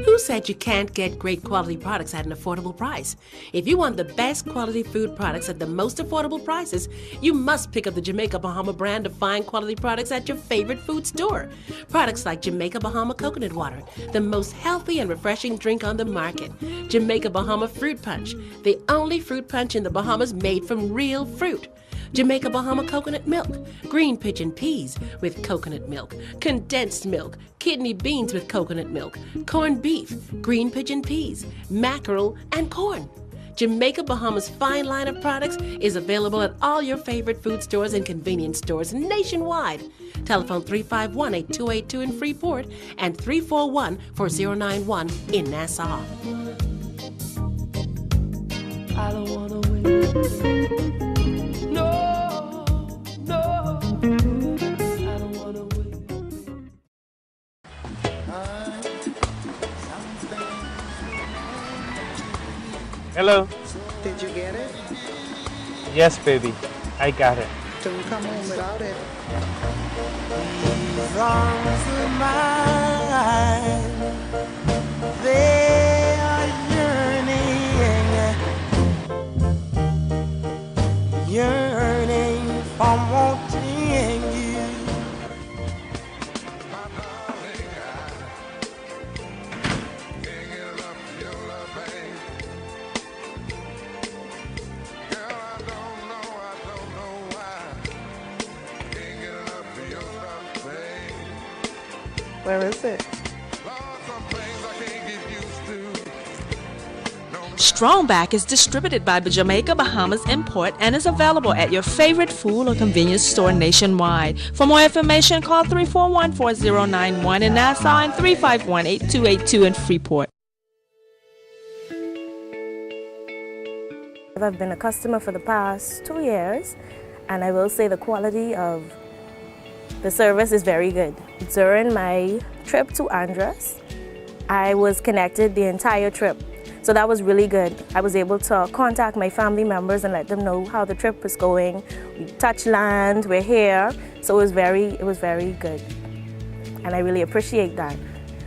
Who said you can't get great quality products at an affordable price? If you want the best quality food products at the most affordable prices, you must pick up the Jamaica Bahama brand of fine quality products at your favorite food store. Products like Jamaica Bahama coconut water, the most healthy and refreshing drink on the market. Jamaica Bahama fruit punch, the only fruit punch in the Bahamas made from real fruit. Jamaica Bahama coconut milk, green pigeon peas with coconut milk, condensed milk, kidney beans with coconut milk, corned beef, green pigeon peas, mackerel, and corn. Jamaica Bahama's fine line of products is available at all your favorite food stores and convenience stores nationwide. Telephone 351-8282 in Freeport and 341-4091 in Nassau. I don't wanna win. No, I don't wanna win. Hello. Did you get it? Yes, baby. I got it. Don't come home without it. These arms of mine, they are yearning for wanting you. Where is it? Strongback is distributed by Jamaica Bahamas Import and is available at your favorite food or convenience store nationwide. For more information, call 341-4091 in Nassau and 351-8282 in Freeport. I've been a customer for the past 2 years, and I will say the quality of the service is very good. During my trip to Andros, I was connected the entire trip. So that was really good. I was able to contact my family members and let them know how the trip was going. We touched land, we're here. So it was very good. And I really appreciate that.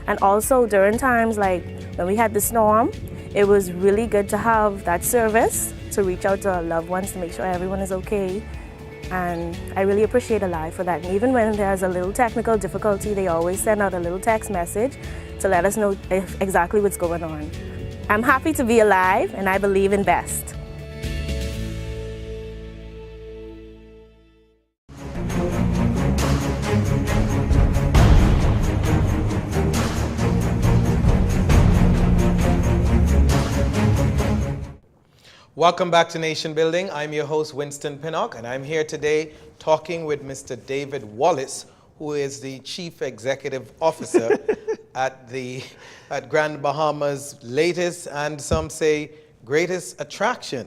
And also during times like when we had the storm, it was really good to have that service to reach out to our loved ones to make sure everyone is okay. And I really appreciate Alive for that. And even when there's a little technical difficulty, they always send out a little text message to let us know exactly what's going on. I'm happy to be alive, and I believe in best. Welcome back to Nation Building. I'm your host, Winston Pinnock, and I'm here today talking with Mr. David Wallace, who is the Chief Executive Officer at Grand Bahama's latest and some say greatest attraction.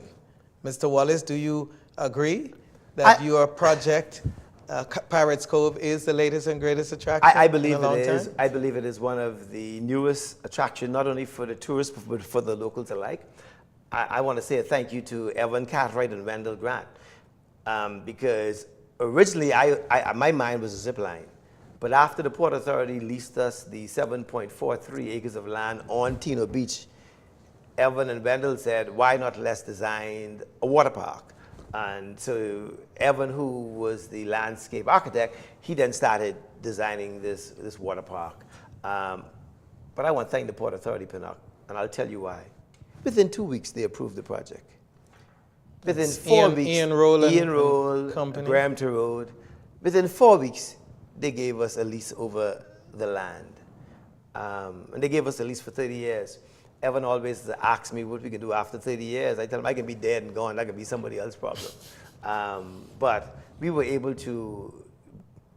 Mr. Wallace, do you agree that your project, Pirates Cove, is the latest and greatest attraction? I believe in a long it is. time? I believe it is one of the newest attractions, not only for the tourists, but for the locals alike. I want to say a thank you to Evan Cartwright and Wendell Grant, because originally my mind was a zip line. But after the Port Authority leased us the 7.43 acres of land on Tino Beach, Evan and Wendell said, why not let's design a water park? And so Evan, who was the landscape architect, he then started designing this water park. But I want to thank the Port Authority, Pinnock, and I'll tell you why. Within 2 weeks, they approved the project. Within 4 weeks, Ian Roll Company, Graham Road. Within 4 weeks, they gave us a lease over the land. And they gave us a lease for 30 years. Evan always asks me what we can do after 30 years. I tell him I can be dead and gone. That can be somebody else's problem. But we were able to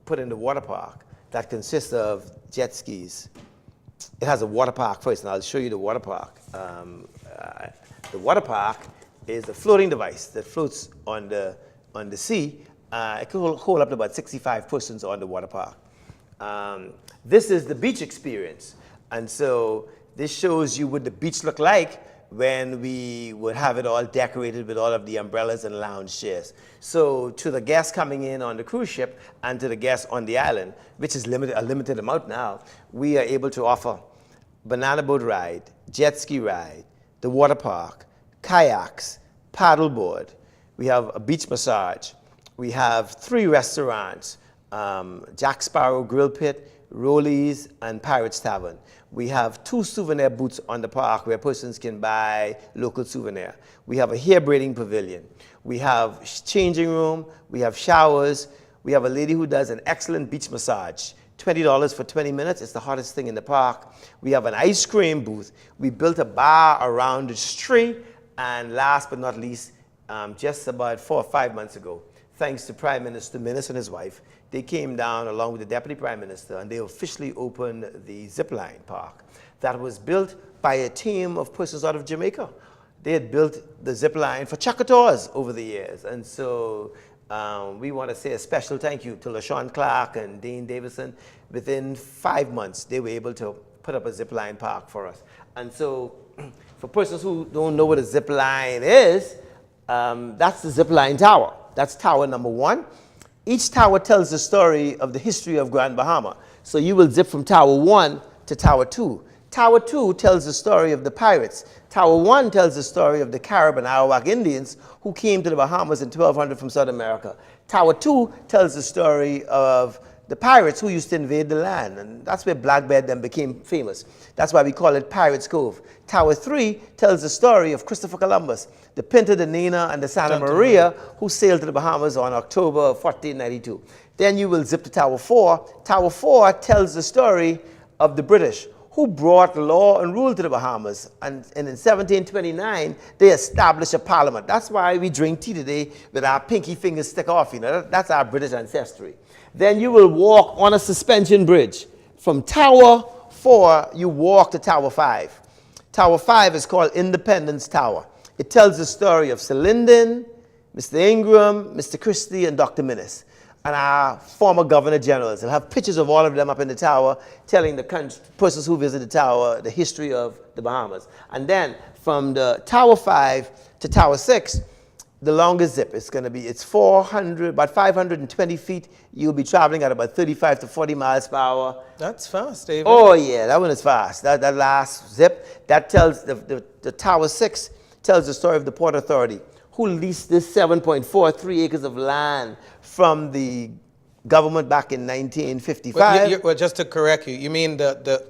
put in the water park that consists of jet skis. It has a water park first, and I'll show you the water park. The water park is a floating device that floats on the sea. It can hold up to about 65 persons on the water park. This is the beach experience. And so this shows you what the beach looked like when we would have it all decorated with all of the umbrellas and lounge chairs. So to the guests coming in on the cruise ship and to the guests on the island, which is a limited amount now, we are able to offer banana boat ride, jet ski ride, the water park, kayaks, paddleboard. We have a beach massage. We have 3 restaurants, Jack Sparrow Grill Pit, Rollies, and Pirates Tavern. We have 2 souvenir booths on the park where persons can buy local souvenir. We have a hair braiding pavilion. We have changing room. We have showers. We have a lady who does an excellent beach massage. $20 for 20 minutes. It's the hottest thing in the park. We have an ice cream booth. We built a bar around the tree. And last but not least, just about 4 or 5 months ago, thanks to Prime Minister Minnis and his wife, they came down along with the Deputy Prime Minister and they officially opened the Zipline Park that was built by a team of persons out of Jamaica. They had built the Zipline for Choctaws over the years. And so we want to say a special thank you to LaShawn Clark and Dean Davison. Within 5 months, they were able to put up a Zipline Park for us. And so for persons who don't know what a Zipline is, that's the Zipline Tower. That's tower number 1. Each tower tells the story of the history of Grand Bahama. So you will zip from Tower 1 to Tower 2. Tower 2 tells the story of the pirates. Tower 1 tells the story of the Carib and Arawak Indians who came to the Bahamas in 1200 from South America. Tower 2 tells the story of the pirates who used to invade the land, and that's where Blackbeard then became famous. That's why we call it Pirates Cove. Tower 3 tells the story of Christopher Columbus, the Pinta, the Nina, and the Santa Maria, who sailed to the Bahamas on October of 1492. Then you will zip to Tower 4. Tower 4 tells the story of the British, who brought law and rule to the Bahamas. And in 1729, they established a parliament. That's why we drink tea today with our pinky fingers stick off. You know, that's our British ancestry. Then you will walk on a suspension bridge. From Tower 4, you walk to Tower 5. Tower 5 is called Independence Tower. It tells the story of Sir Lyndon, Mr. Ingram, Mr. Christie, and Dr. Minnis, and our former governor generals. They'll have pictures of all of them up in the tower, telling the persons who visit the tower the history of the Bahamas. And then from the Tower 5 to Tower 6, the longest zip is going to be, it's about 520 feet. You'll be traveling at about 35 to 40 miles per hour. That's fast, David. Oh yeah, that one is fast. That last zip, that tells, the Tower 6 tells the story of the Port Authority, who leased this 7.43 acres of land from the government back in 1955. Well, just to correct you, you mean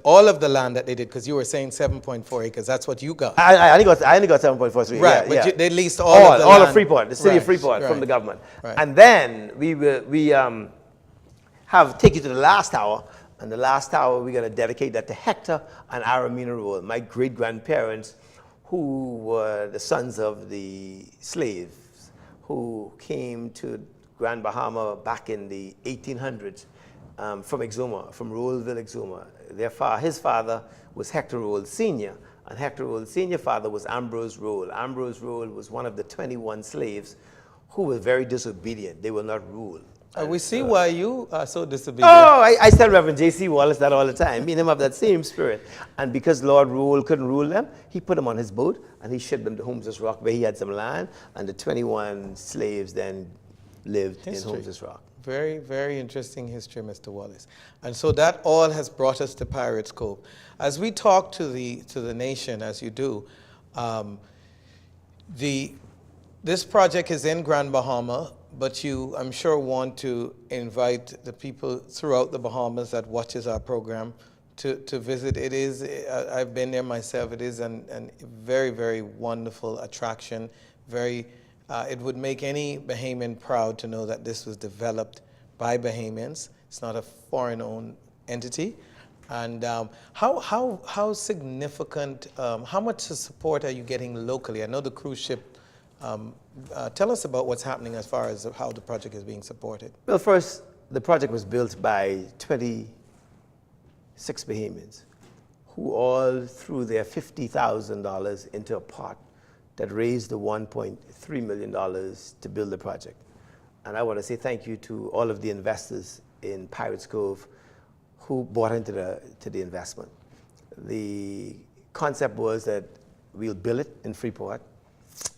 all of the land that they did, because you were saying 7.4 acres. That's what you got. I only got 7.43. Right, yeah, but yeah. they leased all of the land. Of Freeport, the city of Freeport, from the government. Right. And then we take you to the last tower. And the last tower, we're going to dedicate that to Hector and Aramina Roll, my great-grandparents, who were the sons of the slaves who came to Grand Bahama back in the 1800s from Exuma, from Rollville, Exuma. His father was Hector Roll Sr., And Hector Roll's senior father was Ambrose Roll. Ambrose Roll was one of the 21 slaves who were very disobedient. They will not rule. We see why you are so disobedient. Oh, I tell Reverend J.C. Wallace that all the time. Me and him have that same spirit. And because Lord Rule couldn't rule them, he put them on his boat and he shipped them to Holmes's Rock where he had some land. And the 21 slaves then lived in Holmes's Rock. Very, very interesting history, Mr. Wallace. And so that all has brought us to Pirates Cove. As we talk to the nation, as you do, this project is in Grand Bahama, but you, I'm sure, want to invite the people throughout the Bahamas that watches our program to visit. It is, I've been there myself, it is a very, very wonderful attraction. It would make any Bahamian proud to know that this was developed by Bahamians. It's not a foreign-owned entity. And how significant, how much support are you getting locally? I know the cruise ship. Tell us about what's happening as far as how the project is being supported. Well, first, the project was built by 26 Bahamians who all threw their $50,000 into a pot that raised the $1.3 million to build the project. And I want to say thank you to all of the investors in Pirates Cove who bought into the investment. The concept was that we'll build it in Freeport.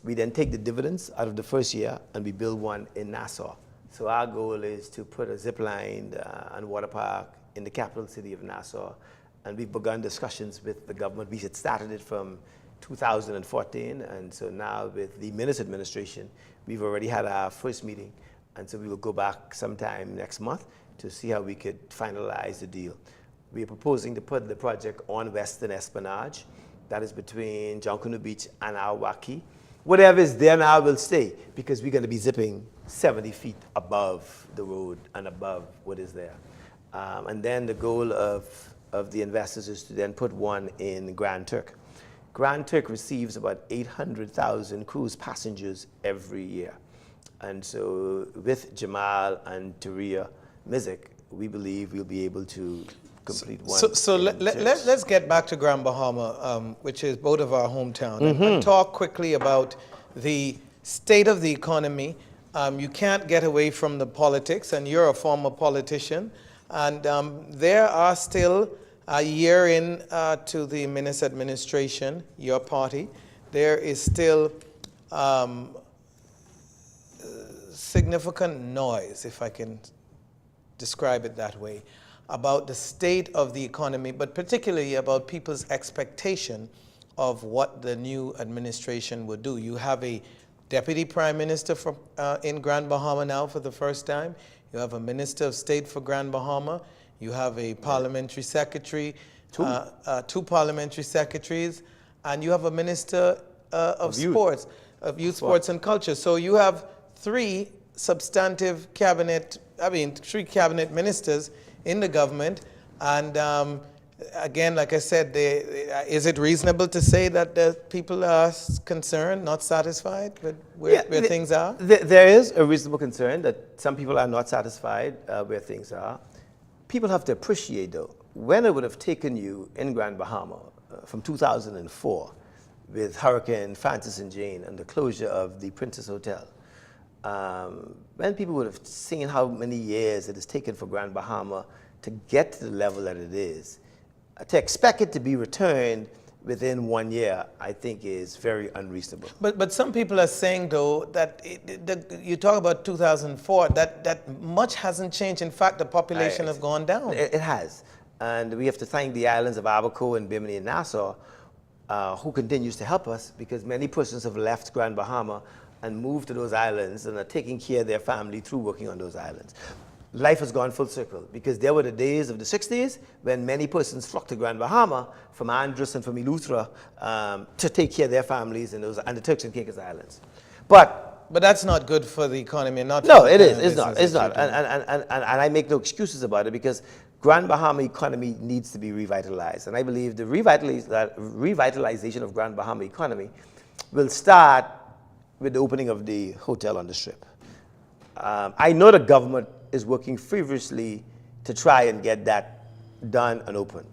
We then take the dividends out of the first year and we build one in Nassau. So our goal is to put a zip line and water park in the capital city of Nassau. And we've begun discussions with the government. We had started it from 2014, and so now with the Minnis administration, we've already had our first meeting. And so we will go back sometime next month to see how we could finalize the deal. We are proposing to put the project on Western Espionage. That is between Junkanoo Beach and Awaki. Whatever is there now will stay because we're going to be zipping 70 feet above the road and above what is there. And then the goal of the investors is to then put one in Grand Turk. Grand Turk receives about 800,000 cruise passengers every year. And so with Jamal and Taria Mizik, we believe we'll be able to complete one. So let's get back to Grand Bahama, which is both of our hometown, and talk quickly about the state of the economy. You can't get away from the politics, and you're a former politician. And there are still a year in to the Minnis administration, your party. There is still significant noise, if I can describe it that way, about the state of the economy, but particularly about people's expectation of what the new administration would do. You have a deputy prime minister in Grand Bahama now for the first time. You have a minister of state for Grand Bahama. You have a parliamentary secretary, two parliamentary secretaries, and you have a minister of sports, of youth, sports, and culture. So you have three cabinet ministers in the government. And again, like I said, is it reasonable to say that the people are concerned, not satisfied with where things are? There is a reasonable concern that some people are not satisfied where things are. People have to appreciate, though, when it would have taken you in Grand Bahama from 2004 with Hurricane Francis and Jane and the closure of the Princess Hotel, when people would have seen how many years it has taken for Grand Bahama to get to the level that it is, to expect it to be returned within 1 year, I think is very unreasonable. But some people are saying, though, that you talk about 2004, that much hasn't changed. In fact, the population has gone down. It has. And we have to thank the islands of Abaco and Bimini and Nassau, who continues to help us, because many persons have left Grand Bahama and moved to those islands and are taking care of their family through working on those islands. Life has gone full circle, because there were the days of the 60s when many persons flocked to Grand Bahama from Andros and from Eleuthera to take care of their families and the Turks and Caicos Islands. But that's not good for the economy. No, it is. It's not. And I make no excuses about it, because Grand Bahama economy needs to be revitalized. And I believe the revitalization of Grand Bahama economy will start with the opening of the hotel on the Strip. I know the government is working feverishly to try and get that done and open.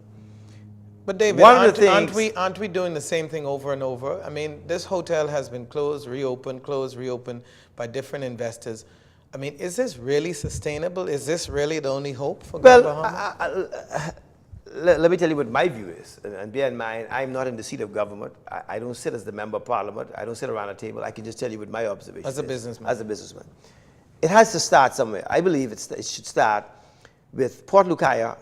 But David, One of the aren't we doing the same thing over and over? I mean, this hotel has been closed, reopened by different investors. I mean, is this really sustainable? Is this really the only hope for Grand Well, Bahama? let me tell you what my view is. And bear in mind, I'm not in the seat of government. I don't sit as the member of parliament. I don't sit around a table. I can just tell you what my observation As a is. businessman. As a businessman. It has to start somewhere. I believe it should start with Port Lucaya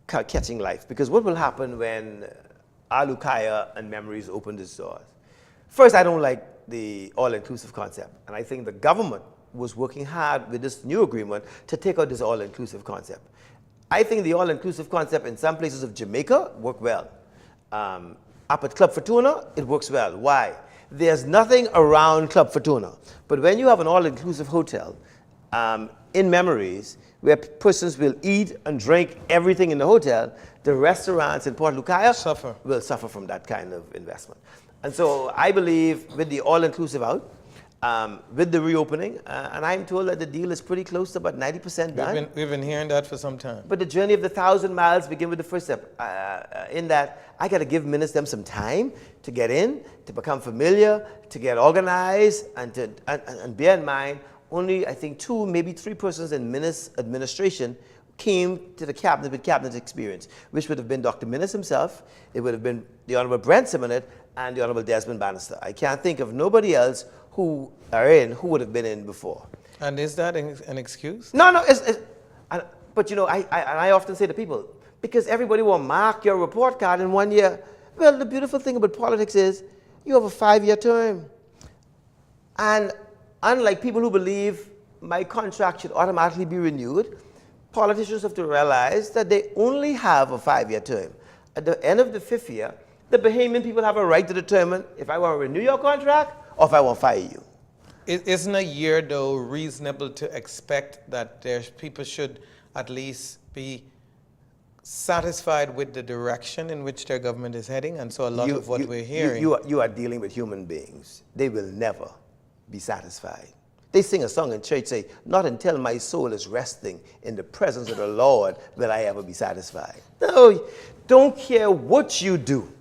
catching life. Because what will happen when Lucaya and Memories open its doors? First, I don't like the all-inclusive concept. And I think the government was working hard with this new agreement to take out this all-inclusive concept. I think the all-inclusive concept in some places of Jamaica worked well. Up at Club Fortuna, it works well. Why? There's nothing around Club Fortuna. But when you have an all-inclusive hotel in Memories, where persons will eat and drink everything in the hotel, the restaurants in Port Lucaya will suffer from that kind of investment. And so I believe with the all-inclusive out, with the reopening, and I'm told that the deal is pretty close to about 90% done. We've been hearing that for some time. But the journey of the 1,000 miles begin with the first step. In that, I got to give ministers some time to get in, to become familiar, to get organized, and bear in mind, only I think 2, maybe 3 persons in Minnis administration came to the cabinet with cabinet experience, which would have been Dr. Minnis himself, it would have been the Honorable Brent Simonet, and the Honorable Desmond Bannister. I can't think of nobody else who would have been in before. And is that an excuse? No, but you know, I often say to people, because everybody will mark your report card in 1 year. Well, the beautiful thing about politics is you have a 5-year term. And unlike people who believe my contract should automatically be renewed, politicians have to realize that they only have a 5-year term. At the end of the 5th year, the Bahamian people have a right to determine if I want to renew your contract or if I want to fire you. Isn't a year, though, reasonable to expect that people should at least be satisfied with the direction in which their government is heading? And so a lot of what we're hearing... You are dealing with human beings. They will never be satisfied. They sing a song in church, say, not until my soul is resting in the presence of the Lord will I ever be satisfied. No, don't care what you do.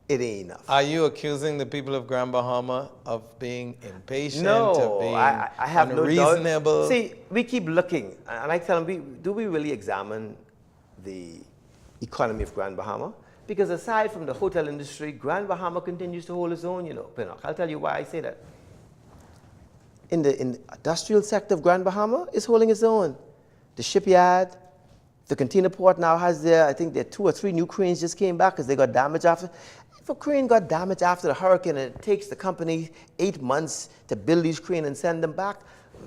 It ain't enough. Are you accusing the people of Grand Bahama of being impatient, no, of being I have unreasonable? No doubt. See, we keep looking, and I tell them, do we really examine the economy of Grand Bahama? Because aside from the hotel industry, Grand Bahama continues to hold its own, you know, Pinnock. I'll tell you why I say that. In the industrial sector of Grand Bahama, it's holding its own. The shipyard, the container port now has I think there are 2 or 3 new cranes just came back because they got damaged after. If a crane got damaged after the hurricane and it takes the company 8 months to build these cranes and send them back,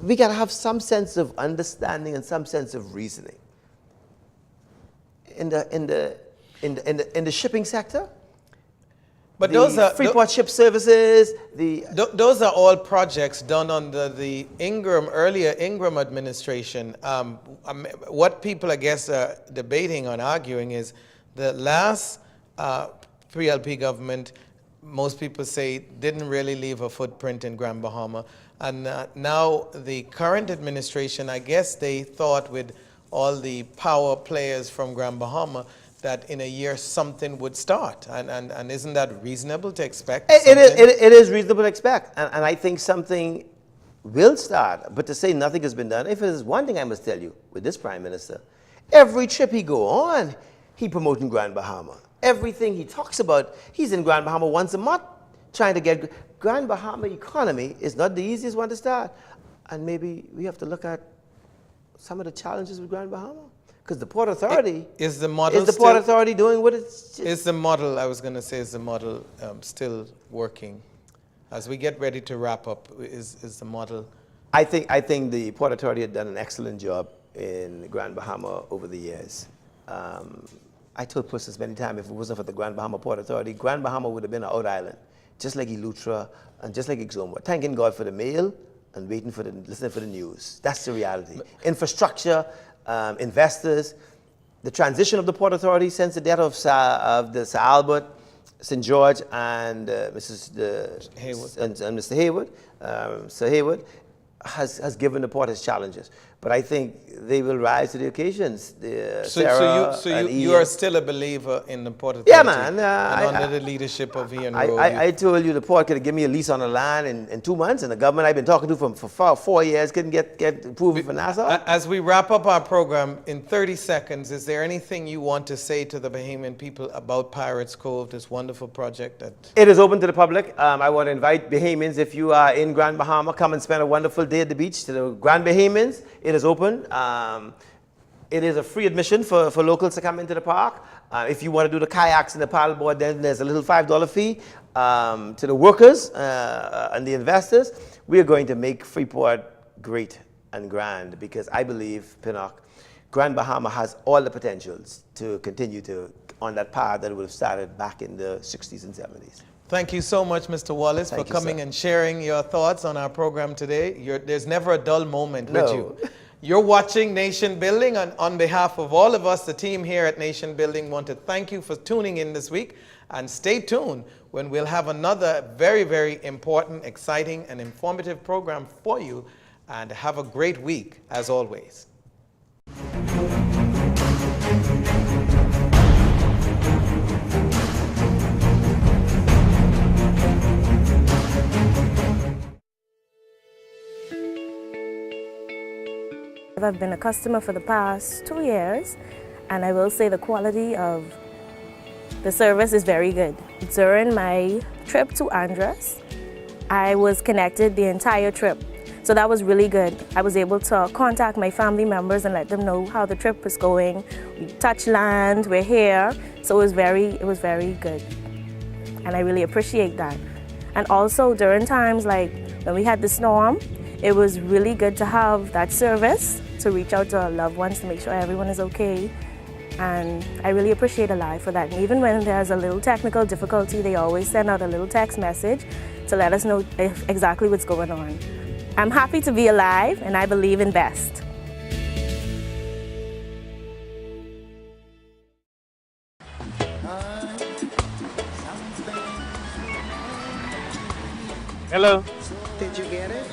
we got to have some sense of understanding and some sense of reasoning. In the shipping sector, but those are Freeport Ship Services. Those are all projects done under the earlier Ingram administration. What people, I guess, are debating and arguing is the last pre-LP government, most people say, didn't really leave a footprint in Grand Bahama. And now the current administration, I guess they thought with all the power players from Grand Bahama that in a year something would start. And isn't that reasonable to expect? It is reasonable to expect. And I think something will start. But to say nothing has been done, if there's one thing I must tell you with this Prime Minister, every trip he go on, he promoting Grand Bahama. Everything he talks about, he's in Grand Bahama once a month trying to get... Grand Bahama economy is not the easiest one to start. And maybe we have to look at some of the challenges with Grand Bahama. Because the Port Authority... Is the Port Authority doing what it's... Is the model, I was going to say, is the model still working? As we get ready to wrap up, is the model... I think the Port Authority had done an excellent job in Grand Bahama over the years. I told persons many times, if it wasn't for the Grand Bahama Port Authority, Grand Bahama would have been an out island, just like Eleuthera and just like Exuma. Thanking God for the mail and listening for the news. That's the reality. Infrastructure, investors, the transition of the Port Authority since the death of Sir Albert, St. George, and Mr. Haywood, Sir Haywood. has given the port its challenges. But I think they will rise to the occasions. So you are still a believer in the Port Authority? Yeah, man. And under the leadership of Ian Rowe. I told you the port could give me a lease on the land in 2 months, and the government I've been talking to for 4 years couldn't get approval for Nassau. As we wrap up our program, in 30 seconds, is there anything you want to say to the Bahamian people about Pirates Cove, this wonderful project that... It is open to the public. I want to invite Bahamians, if you are in Grand Bahama, come and spend a wonderful day at the beach. To the Grand Bahamians, it is open. It is a free admission for locals to come into the park. If you want to do the kayaks and the paddleboard, then there's a little $5 fee. To the workers and the investors, we are going to make Freeport great and grand, because I believe, Pinnock, Grand Bahama has all the potentials to continue on that path that would have started back in the 60s and 70s. Thank you so much, Mr. Wallace, for coming and sharing your thoughts on our program today. There's never a dull moment with you. You're watching Nation Building, and on behalf of all of us, the team here at Nation Building, want to thank you for tuning in this week, and stay tuned when we'll have another very, very important, exciting, and informative program for you, and have a great week, as always. I've been a customer for the past 2 years, and I will say the quality of the service is very good. During my trip to Andros, I was connected the entire trip, so that was really good. I was able to contact my family members and let them know how the trip was going. We touched land, we're here, so it was very good, and I really appreciate that. And also during times like when we had the storm, it was really good to have that service to reach out to our loved ones to make sure everyone is okay. And I really appreciate Alive for that. And even when there's a little technical difficulty, they always send out a little text message to let us know exactly what's going on. I'm happy to be alive, and I believe in best. Hello. Did you get it?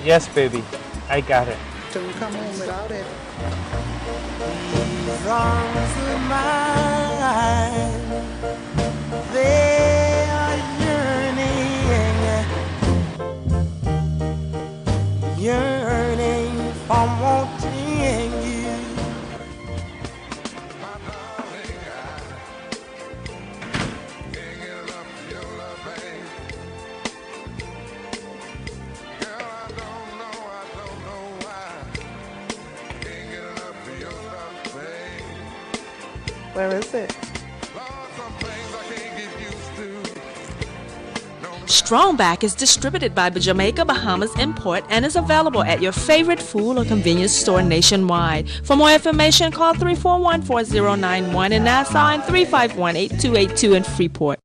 Yes, baby. I got it. Don't come home without it. These arms of mine, they are yearning for wanting you. Where is it? Strongback is distributed by Jamaica Bahamas Import and is available at your favorite food or convenience store nationwide. For more information, call 341-4091 in Nassau and 351-8282 in Freeport.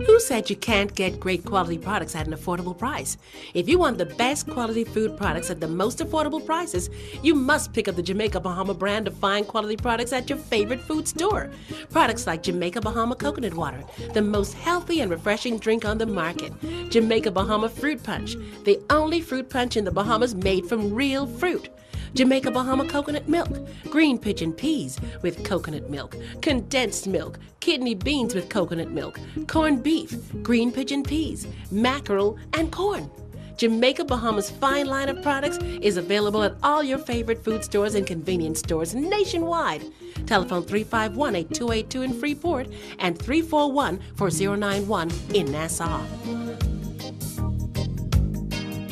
Who said you can't get great quality products at an affordable price? If you want the best quality food products at the most affordable prices, you must pick up the Jamaica Bahama brand of fine quality products at your favorite food store. Products like Jamaica Bahama Coconut Water, the most healthy and refreshing drink on the market. Jamaica Bahama Fruit Punch, the only fruit punch in the Bahamas made from real fruit. Jamaica Bahama Coconut Milk, green pigeon peas with coconut milk, condensed milk, kidney beans with coconut milk, corned beef, green pigeon peas, mackerel, and corn. Jamaica Bahamas' fine line of products is available at all your favorite food stores and convenience stores nationwide. Telephone 351-8282 in Freeport and 341-4091 in Nassau.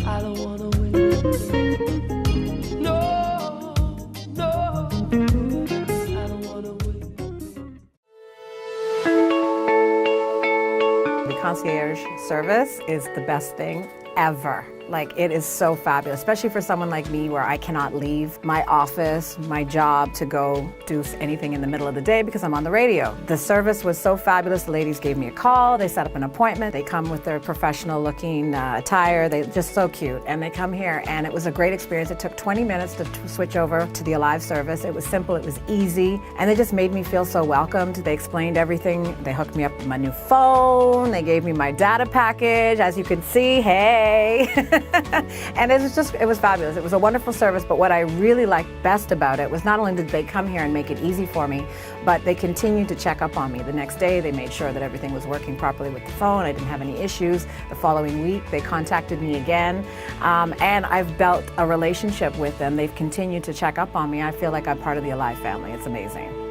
I don't wanna win. No, I don't wanna win. The concierge service is the best thing ever. Like, it is so fabulous, especially for someone like me where I cannot leave my office, my job, to go do anything in the middle of the day because I'm on the radio. The service was so fabulous. The ladies gave me a call. They set up an appointment. They come with their professional looking attire. They're just so cute. And they come here, and it was a great experience. It took 20 minutes to switch over to the Alive service. It was simple. It was easy. And they just made me feel so welcomed. They explained everything. They hooked me up with my new phone. They gave me my data package. As you can see, hey. And it was fabulous. It was a wonderful service, but what I really liked best about it was not only did they come here and make it easy for me, but they continued to check up on me. The next day, they made sure that everything was working properly with the phone. I didn't have any issues. The following week, they contacted me again, and I've built a relationship with them. They've continued to check up on me. I feel like I'm part of the Alive family. It's amazing.